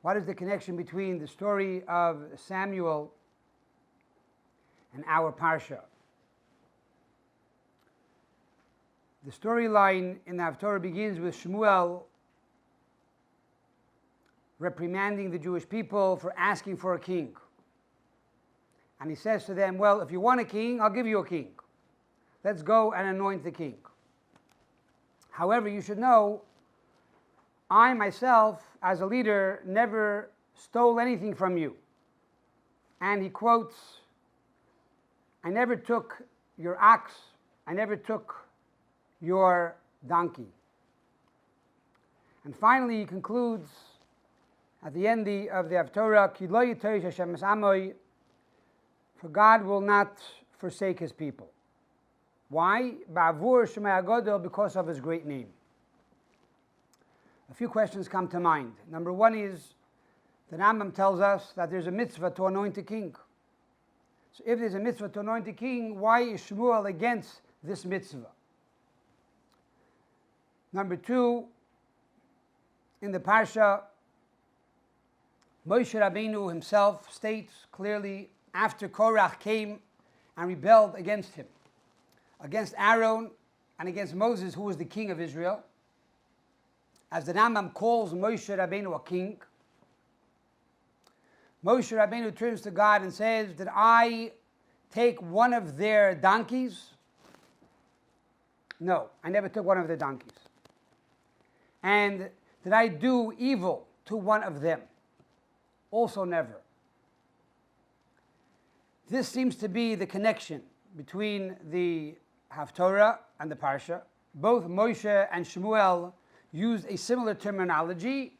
What is the connection between the story of Samuel and our parsha? The storyline in the Haftorah begins with Shmuel reprimanding the Jewish people for asking for a king. And he says to them, well, if you want a king, I'll give you a king. Let's go and anoint the king. However, you should know, I myself, as a leader, never stole anything from you. And he quotes, I never took your ox, I never took your donkey. And finally, he concludes at the end of the Haftorah, Ki lo yitosh Hashem es amoi, for God will not forsake his people. Why? Ba'avur Shemai HaGodol, because of his great name. A few questions come to mind. Number one is, the Rambam tells us that there's a mitzvah to anoint a king. So if there's a mitzvah to anoint a king, why is Shmuel against this mitzvah? Number two, in the parshah, Moshe Rabbeinu himself states clearly, after Korach came and rebelled against him, against Aaron and against Moses, who was the king of Israel, as the Rambam calls Moshe Rabbeinu a king, Moshe Rabbeinu turns to God and says, did I take one of their donkeys? No, I never took one of their donkeys. And did I do evil to one of them? Also never. This seems to be the connection between the Haftorah and the Parsha. Both Moshe and Shmuel used a similar terminology,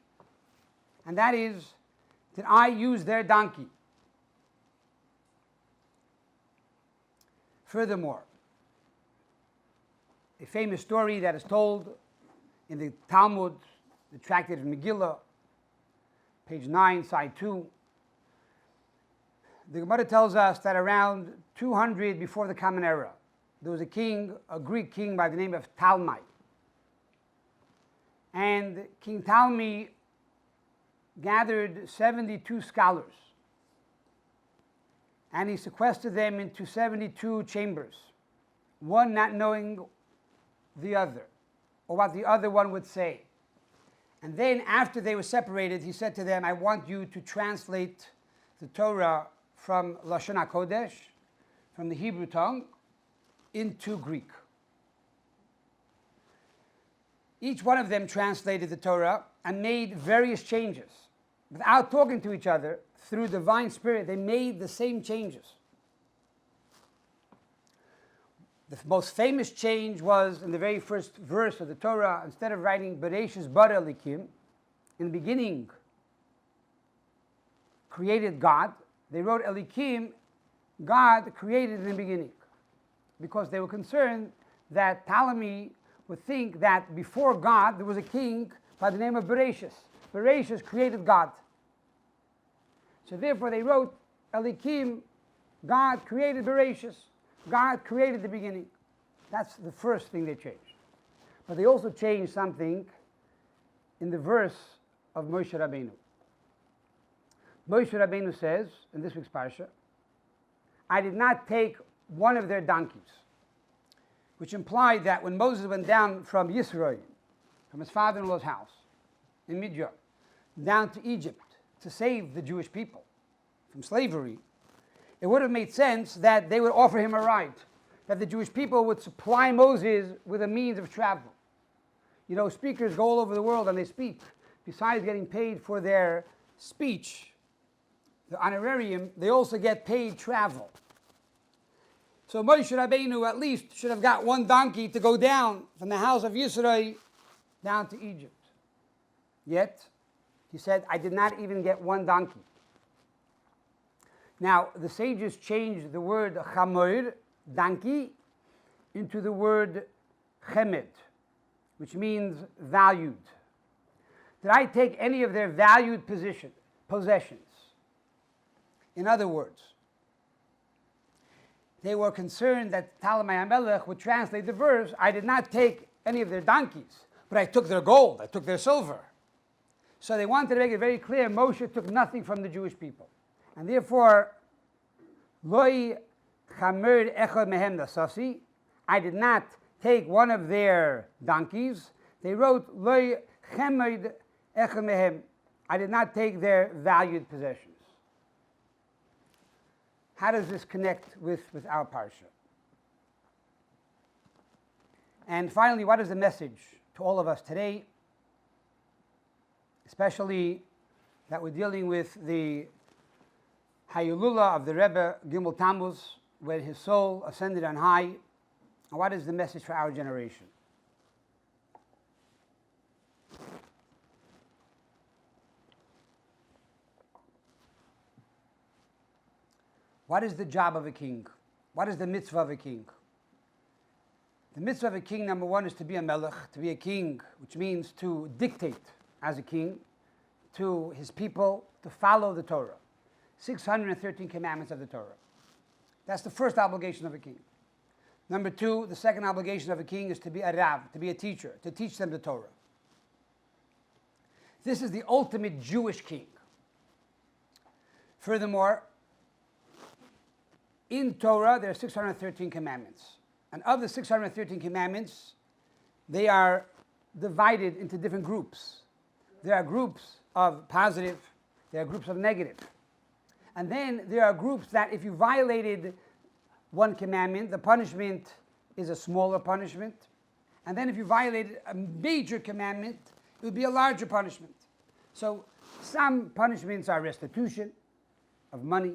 and that is, did I use their donkey? Furthermore, a famous story that is told in the Talmud, the tractate of Megillah, page 9, side 2, the Gemara tells us that around 200 before the Common Era, there was a king, a Greek king by the name of Talmi. And King Talmi gathered 72 scholars, and he sequestered them into 72 chambers, one not knowing the other, or what the other one would say. And then after they were separated, he said to them, I want you to translate the Torah from Lashon HaKodesh, from the Hebrew tongue, into Greek. Each one of them translated the Torah and made various changes. Without talking to each other, through divine spirit, they made the same changes. The most famous change was in the very first verse of the Torah. Instead of writing Bereshis bara Elikim, in the beginning created God, they wrote Elikim, God created in the beginning, because they were concerned that Ptolemy would think that before God there was a king by the name of Bereshis. Bereshis created God. So therefore they wrote Elikim, God created Bereshis. God created the beginning. That's the first thing they changed. But they also changed something in the verse of Moshe Rabbeinu. Moshe Rabbeinu says, in this week's parsha, I did not take one of their donkeys, which implied that when Moses went down from Yisrael, from his father-in-law's house in Midian, down to Egypt to save the Jewish people from slavery, it would have made sense that they would offer him a ride, that the Jewish people would supply Moses with a means of travel. You know, speakers go all over the world and they speak. Besides getting paid for their speech, the honorarium, they also get paid travel. So Moshe Rabbeinu at least should have got one donkey to go down from the house of Yisrael down to Egypt. Yet, he said, I did not even get one donkey. Now, the sages changed the word chamor, donkey, into the word chemed, which means valued. Did I take any of their valued possessions? In other words, they were concerned that Ptolemy HaMelech would translate the verse, I did not take any of their donkeys, but I took their gold, I took their silver. So they wanted to make it very clear Moshe took nothing from the Jewish people. And therefore, Loi chamer echad mehem nasasi, I did not take one of their donkeys. They wrote Loi chamer echad mehem, I did not take their valued possessions. How does this connect with our parsha? And finally, what is the message to all of us today? Especially that we're dealing with the Hayulula of the Rebbe Gimel Tammuz, where his soul ascended on high. And what is the message for our generation? What is the job of a king? What is the mitzvah of a king? The mitzvah of a king, number one, is to be a melech, to be a king, which means to dictate as a king to his people, to follow the Torah. 613 commandments of the Torah. That's the first obligation of a king. Number two, the second obligation of a king is to be a rav, to be a teacher, to teach them the Torah. This is the ultimate Jewish king. Furthermore, in Torah, there are 613 commandments. And of the 613 commandments, they are divided into different groups. There are groups of positive, there are groups of negative. And then there are groups that if you violated one commandment, the punishment is a smaller punishment. And then if you violated a major commandment, it would be a larger punishment. So some punishments are restitution of money.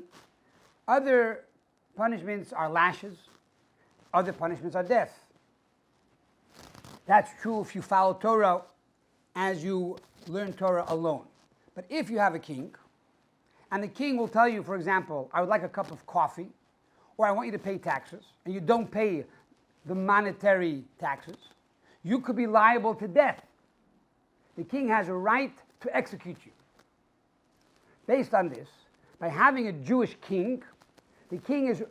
Other punishments are lashes. Other punishments are death. That's true if you follow Torah as you learn Torah alone. But if you have a king, and the king will tell you, for example, I would like a cup of coffee, or I want you to pay taxes, and you don't pay the monetary taxes, you could be liable to death. The king has a right to execute you. Based on this, by having a Jewish king, the king is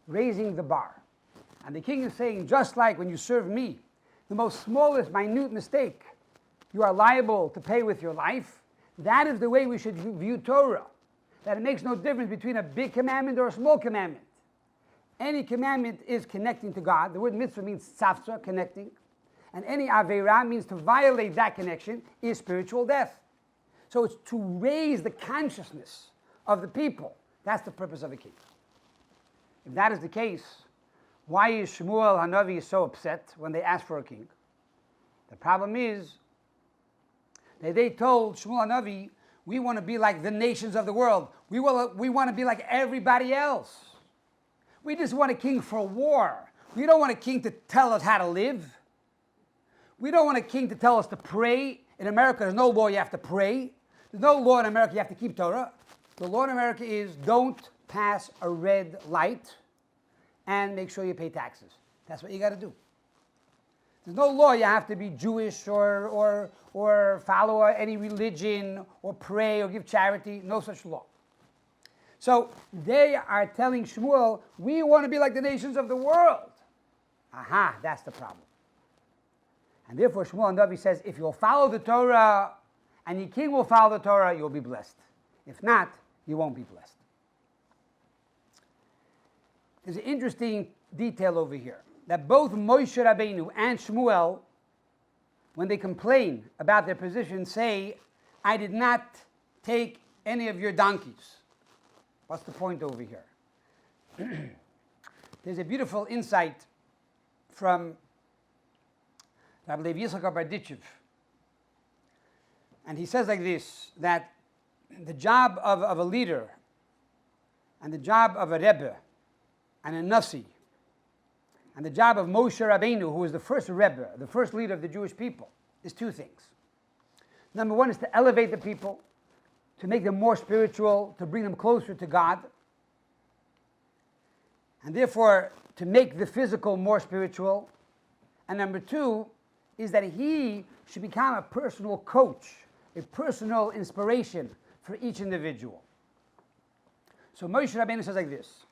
raising the bar. And the king is saying, just like when you serve me, the most smallest, minute mistake, you are liable to pay with your life. That is the way we should view Torah. That it makes no difference between a big commandment or a small commandment. Any commandment is connecting to God. The word mitzvah means tzavtzah, connecting. And any aveira means to violate that connection is spiritual death. So it's to raise the consciousness of the people. That's the purpose of a king. If that is the case, why is Shmuel Hanavi so upset when they asked for a king? The problem is that they told Shmuel Hanavi, we want to be like the nations of the world. We want to be like everybody else. We just want a king for war. We don't want a king to tell us how to live. We don't want a king to tell us to pray. In America, there's no law you have to pray. There's no law in America you have to keep Torah. The law in America is don't pass a red light and make sure you pay taxes. That's what you got to do. There's no law you have to be Jewish or follow any religion or pray or give charity. No such law. So they are telling Shmuel, we want to be like the nations of the world. Aha, that's the problem. And therefore Shmuel Hanavi says, if you'll follow the Torah and your king will follow the Torah, you'll be blessed. If not, you won't be blessed. There's an interesting detail over here, that both Moshe Rabbeinu and Shmuel, when they complain about their position, say, I did not take any of your donkeys. What's the point over here? There's a beautiful insight from Rabbi Levi Yitzchak Berditchev. And he says like this, that the job of a leader and the job of a Rebbe and a Nasi and the job of Moshe Rabbeinu, who was the first Rebbe, the first leader of the Jewish people, is two things. Number one is to elevate the people, to make them more spiritual, to bring them closer to God, and therefore to make the physical more spiritual. And number two is that he should become a personal coach, a personal inspiration for each individual. So Moshe Rabbeinu says like this,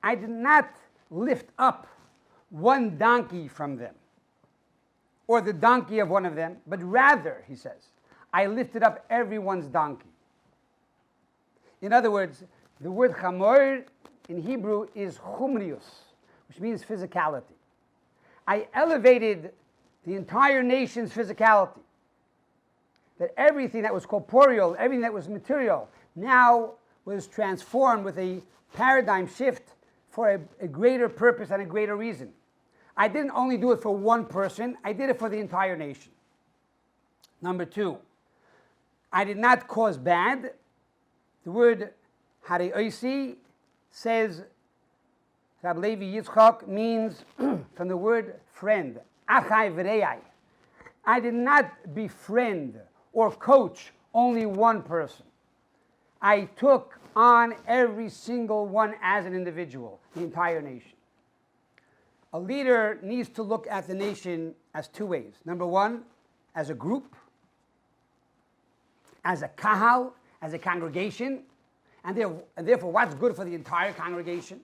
I did not lift up one donkey from them. or the donkey of one of them, but rather, he says, I lifted up everyone's donkey. In other words, the word chamor in Hebrew is chumrius, which means physicality. I elevated the entire nation's physicality. That everything that was corporeal, everything that was material, now was transformed with a paradigm shift for a greater purpose and a greater reason. I didn't only do it for one person, I did it for the entire nation. Number two, I did not cause bad. The word hareoisi says, Rabbi Levi Yitzchak means from the word friend, achai v'rei. I did not befriend or coach only one person. I took on every single one as an individual, the entire nation. A leader needs to look at the nation as two ways. Number one, as a group, as a kahal, as a congregation, and therefore what's good for the entire congregation.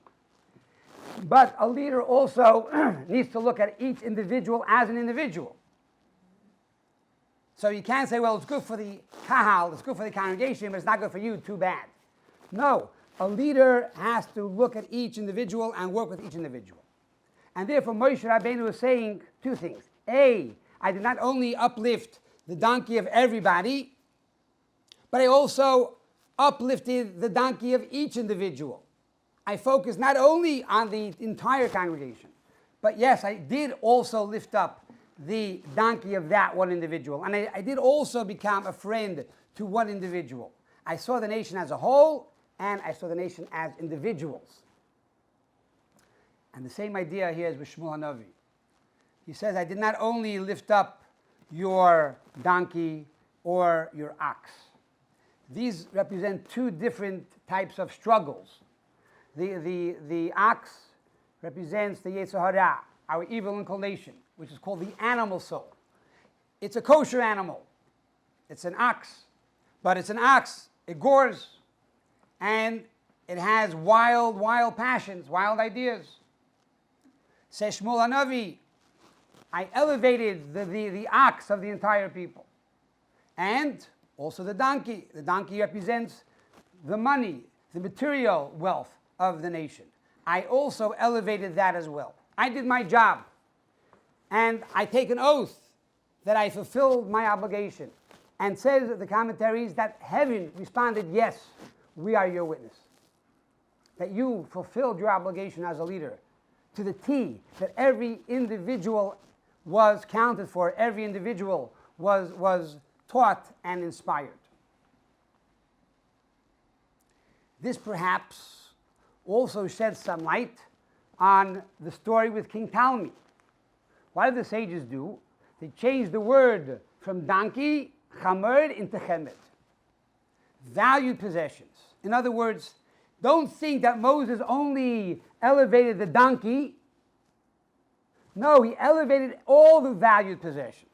But a leader also needs to look at each individual as an individual. So you can't say, well, it's good for the kahal, it's good for the congregation, but it's not good for you, too bad. No, a leader has to look at each individual and work with each individual. And therefore Moshe Rabbeinu is saying two things. A, I did not only uplift the donkey of everybody, but I also uplifted the donkey of each individual. I focused not only on the entire congregation, but yes, I did also lift up the donkey of that one individual. And I did also become a friend to one individual. I saw the nation as a whole, and I saw the nation as individuals. And the same idea here is with Shmuel HaNavi. He says, I did not only lift up your donkey or your ox. These represent two different types of struggles. The ox represents the Yetzer Hara, our evil inclination, which is called the animal soul. It's a kosher animal. It's an ox. But it's an ox. It gores. And it has wild passions, wild ideas. Says Shmuel HaNavi, I elevated the ox of the entire people. And also the donkey. The donkey represents the money, the material wealth of the nation. I also elevated that as well. I did my job. And I take an oath that I fulfilled my obligation. And says the commentaries that heaven responded, yes, we are your witness. That you fulfilled your obligation as a leader to the T, that every individual was counted for, every individual was taught and inspired. This perhaps also sheds some light on the story with King Ptolemy. What did the sages do? They changed the word from donkey, chamor, into chemed. Valued possessions. In other words, don't think that Moses only elevated the donkey. No, he elevated all the valued possessions.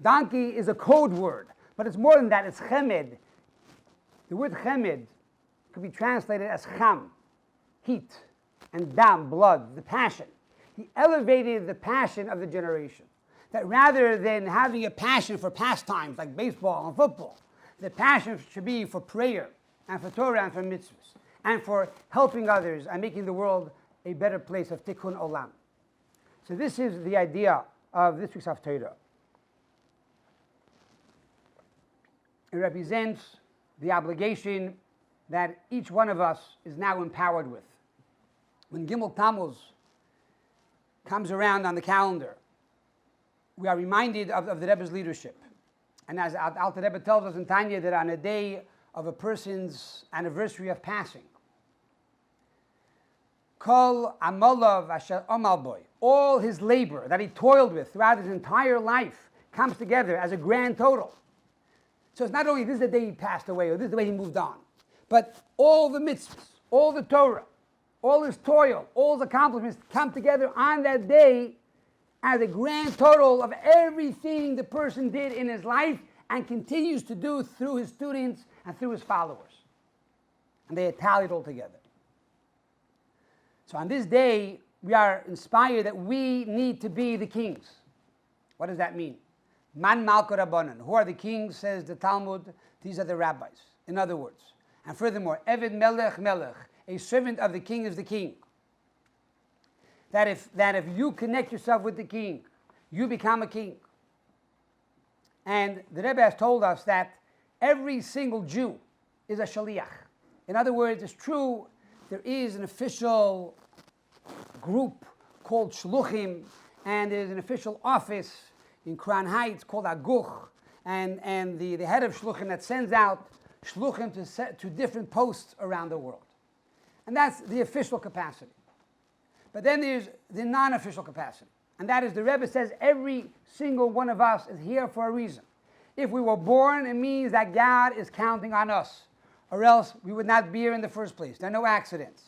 Donkey is a code word, but it's more than that, it's chemed. The word chemed could be translated as cham, heat, and dam, blood, the passion. He elevated the passion of the generation. That rather than having a passion for pastimes like baseball and football, the passion should be for prayer and for Torah and for mitzvahs and for helping others and making the world a better place of tikkun olam. So this is the idea of this week's Haftorah. It represents the obligation that each one of us is now empowered with. When Gimel Tammuz comes around on the calendar, we are reminded of the Rebbe's leadership. And as Alter Rebbe tells us in Tanya, that on a day of a person's anniversary of passing, Kol amolav asher omal boy, all his labor that he toiled with throughout his entire life comes together as a grand total. So it's not only this is the day he passed away or this is the way he moved on, but all the mitzvahs, all the Torah, all his toil, all his accomplishments come together on that day as a grand total of everything the person did in his life and continues to do through his students and through his followers. And they are tallied all together. So on this day, we are inspired that we need to be the kings. What does that mean? Man Malka Rabbanan. Who are the kings, says the Talmud? These are the rabbis. In other words. And furthermore, Eved Melech Melech. A servant of the king is the king. That if you connect yourself with the king, you become a king. And the Rebbe has told us that every single Jew is a shaliach. In other words, it's true, there is an official group called shluchim, and there's an official office in Crown Heights called aguch, and the head of shluchim that sends out shluchim to different posts around the world. And that's the official capacity. But then there's the non-official capacity. And that is, the Rebbe says, every single one of us is here for a reason. If we were born, it means that God is counting on us, or else we would not be here in the first place. There are no accidents.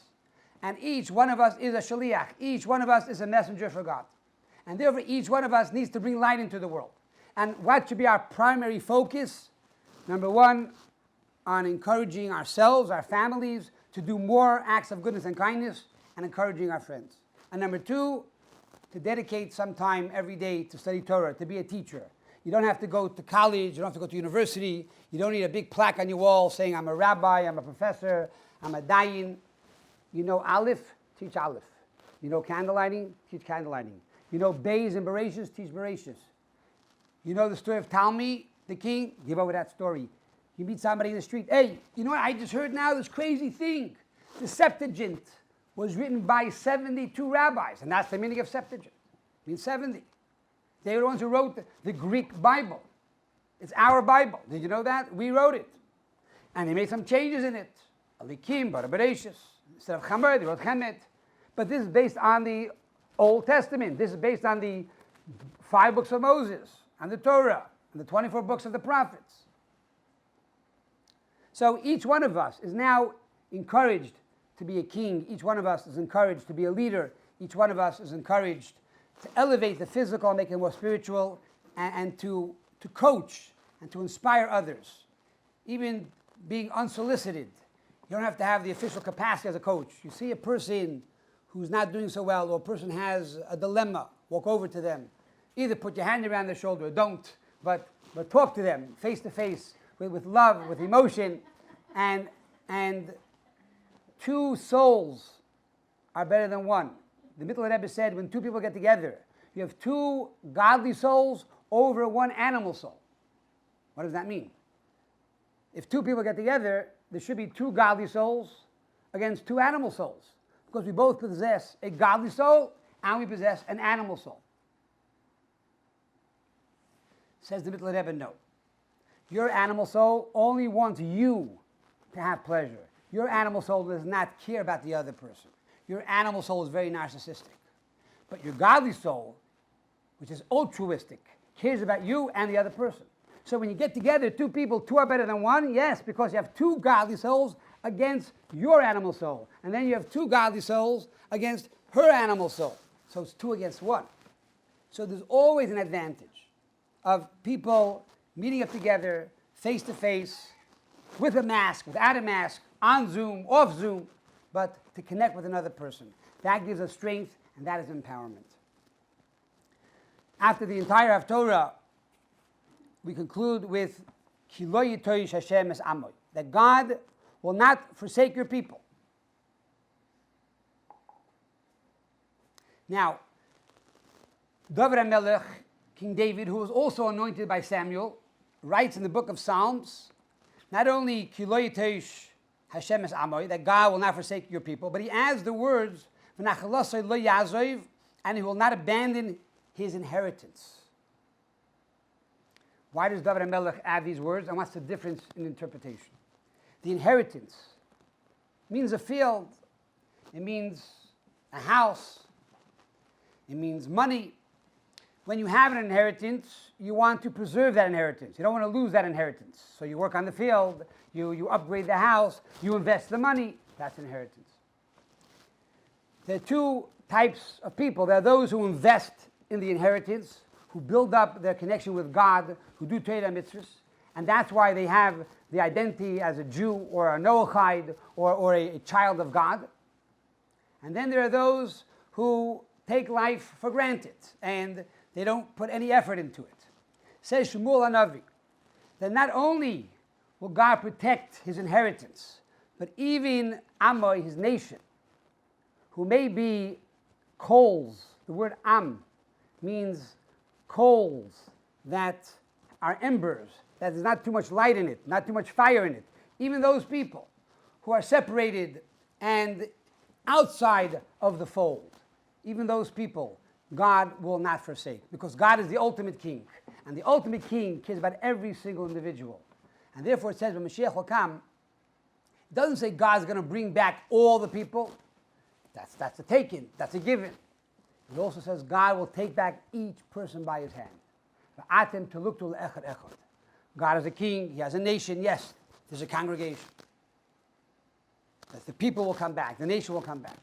And each one of us is a shaliach. Each one of us is a messenger for God. And therefore, each one of us needs to bring light into the world. And what should be our primary focus? Number one, on encouraging ourselves, our families, to do more acts of goodness and kindness, and encouraging our friends. And number two, to dedicate some time every day to study Torah, to be a teacher. You don't have to go to college, you don't have to go to university, you don't need a big plaque on your wall saying, I'm a rabbi, I'm a professor, I'm a dayan. You know Aleph, teach Aleph. You know candlelighting, teach candlelighting. You know Beis and Bereshis, teach Bereshis. You know the story of Talmi, the king, give over that story. You meet somebody in the street, hey, you know what I just heard now, this crazy thing. The Septuagint was written by 72 rabbis, and that's the meaning of Septuagint. It means 70. They were the ones who wrote the Greek Bible. It's our Bible. Did you know that? We wrote it. And they made some changes in it. Alikim, Bereshis. Instead of Chamer, they wrote Chemet. But this is based on the Old Testament. This is based on the 5 books of Moses, and the Torah, and the 24 books of the prophets. So each one of us is now encouraged to be a king. Each one of us is encouraged to be a leader. Each one of us is encouraged to elevate the physical and make it more spiritual, and to coach and to inspire others, even being unsolicited. You don't have to have the official capacity as a coach. You see a person who's not doing so well, or a person has a dilemma, walk over to them. Either put your hand around their shoulder, or don't, but talk to them face to face, with love, with emotion, and two souls are better than one. The Mittler Rebbe said, when two people get together, you have two godly souls over one animal soul. What does that mean? If two people get together, there should be two godly souls against two animal souls, because we both possess a godly soul and we possess an animal soul. Says the Mittler Rebbe, no. Your animal soul only wants you to have pleasure. Your animal soul does not care about the other person. Your animal soul is very narcissistic. But your godly soul, which is altruistic, cares about you and the other person. So when you get together, two people, two are better than one, yes, because you have two godly souls against your animal soul. And then you have two godly souls against her animal soul. So it's 2 against 1. So there's always an advantage of people meeting up together, face to face, with a mask, without a mask, on Zoom, off Zoom, but to connect with another person. That gives us strength, and that is empowerment. After the entire Haftorah, we conclude with Ki lo yitoish Hashem es amoy, that God will not forsake your people. Now, David HaMelech, King David, who was also anointed by Samuel, writes in the book of Psalms, not only Ki lo yitoish Hashem es amoy, that God will not forsake your people, but he adds the words, V'nachalasoi lo yazov, and he will not abandon his inheritance. Why does David HaMelech add these words, and what's the difference in interpretation? The inheritance means a field, it means a house, it means money. When you have an inheritance, you want to preserve that inheritance. You don't want to lose that inheritance. So you work on the field, you upgrade the house, you invest the money. That's inheritance. There are 2 types of people. There are those who invest in the inheritance, who build up their connection with God, who do Torah mitzvahs, and that's why they have the identity as a Jew or a Noachide or a child of God. And then there are those who take life for granted, and They don't put any effort into it. Says Shmuel Hanavi, that not only will God protect his inheritance, but even Amoy, his nation, who may be coals. The word Am means coals that are embers, that there's not too much light in it, not too much fire in it. Even those people who are separated and outside of the fold, even those people, God will not forsake, because God is the ultimate king. And the ultimate king cares about every single individual. And therefore it says when Mashiach will come, it doesn't say God's going to bring back all the people. That's a taken, that's a given. It also says God will take back each person by his hand. God is a king, he has a nation, yes, there's a congregation. That the people will come back, the nation will come back.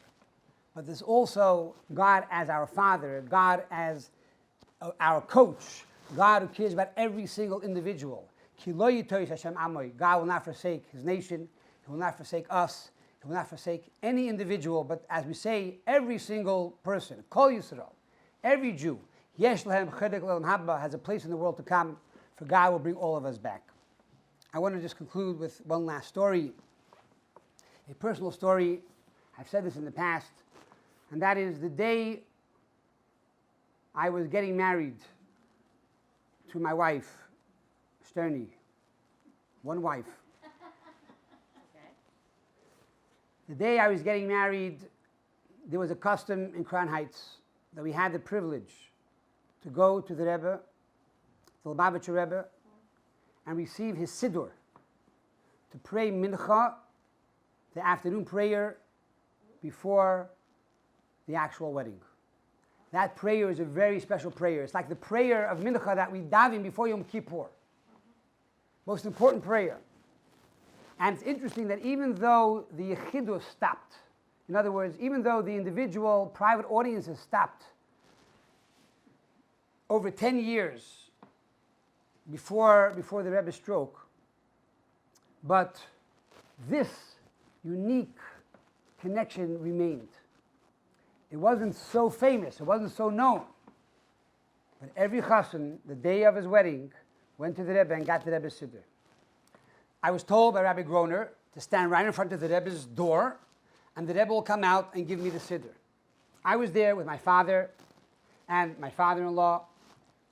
But there's also God as our father, God as our coach, God who cares about every single individual. God will not forsake his nation, he will not forsake us, he will not forsake any individual, but as we say, every single person, Kol Yisrael, every Jew, Yesh Lahem Chedek Le'olam Haba, has a place in the world to come, for God will bring all of us back. I want to just conclude with one last story, a personal story. I've said this in the past, and that is the day I was getting married to my wife, Sterny, one wife. Okay. The day I was getting married, there was a custom in Crown Heights that we had the privilege to go to the Rebbe, the Lubavitcher Rebbe, and receive his siddur, to pray mincha, the afternoon prayer before the actual wedding. That prayer is a very special prayer. It's like the prayer of mincha that we daven before Yom Kippur. Most important prayer. And it's interesting that even though the yechidus stopped, in other words, even though the individual private audiences stopped over 10 years before the Rebbe's stroke, but this unique connection remained. It wasn't so famous, it wasn't so known, but every chassan, the day of his wedding, went to the Rebbe and got the Rebbe's siddur. I was told by Rabbi Groner to stand right in front of the Rebbe's door, and the Rebbe will come out and give me the siddur. I was there with my father and my father-in-law,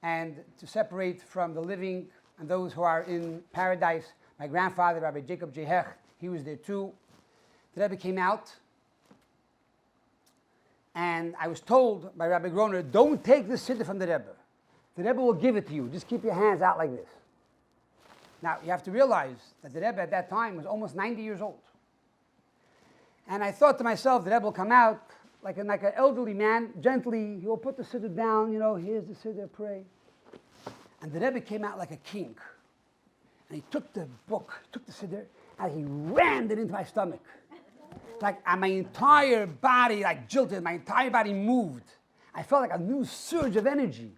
and to separate from the living and those who are in paradise, my grandfather, Rabbi Jacob Jehech, he was there too. The Rebbe came out, and I was told by Rabbi Groner, don't take the siddur from the Rebbe. The Rebbe will give it to you. Just keep your hands out like this. Now, you have to realize that the Rebbe at that time was almost 90 years old. And I thought to myself, the Rebbe will come out like an elderly man, gently, he will put the siddur down, here's the siddur, pray. And the Rebbe came out like a king. And he took the book, took the siddur, and he rammed it into my stomach. And my entire body jilted, my entire body moved. I felt like a new surge of energy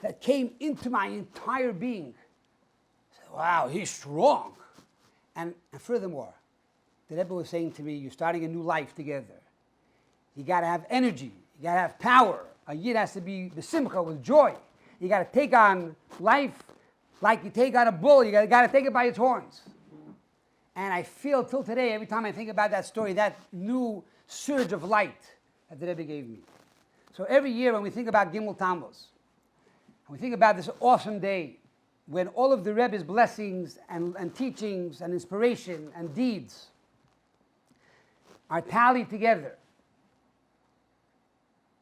that came into my entire being. I said, wow, he's strong. And furthermore, the Rebbe was saying to me, you're starting a new life together. You got to have energy. You got to have power. A yid has to be besimcha, with joy. You got to take on life like you take on a bull. You got to take it by its horns. And I feel till today, every time I think about that story, that new surge of light that the Rebbe gave me. So every year when we think about Gimel Tammuz, and we think about this awesome day, when all of the Rebbe's blessings and teachings and inspiration and deeds are tallied together,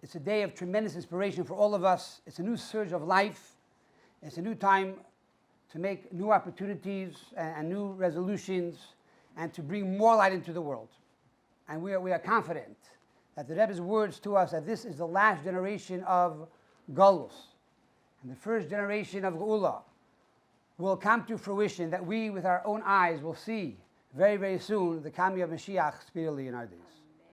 it's a day of tremendous inspiration for all of us. It's a new surge of life. It's a new time to make new opportunities and new resolutions and to bring more light into the world. And we are confident that the Rebbe's words to us that this is the last generation of Galus and the first generation of Geula will come to fruition, that we with our own eyes will see very, very soon the coming of Mashiach speedily in our days.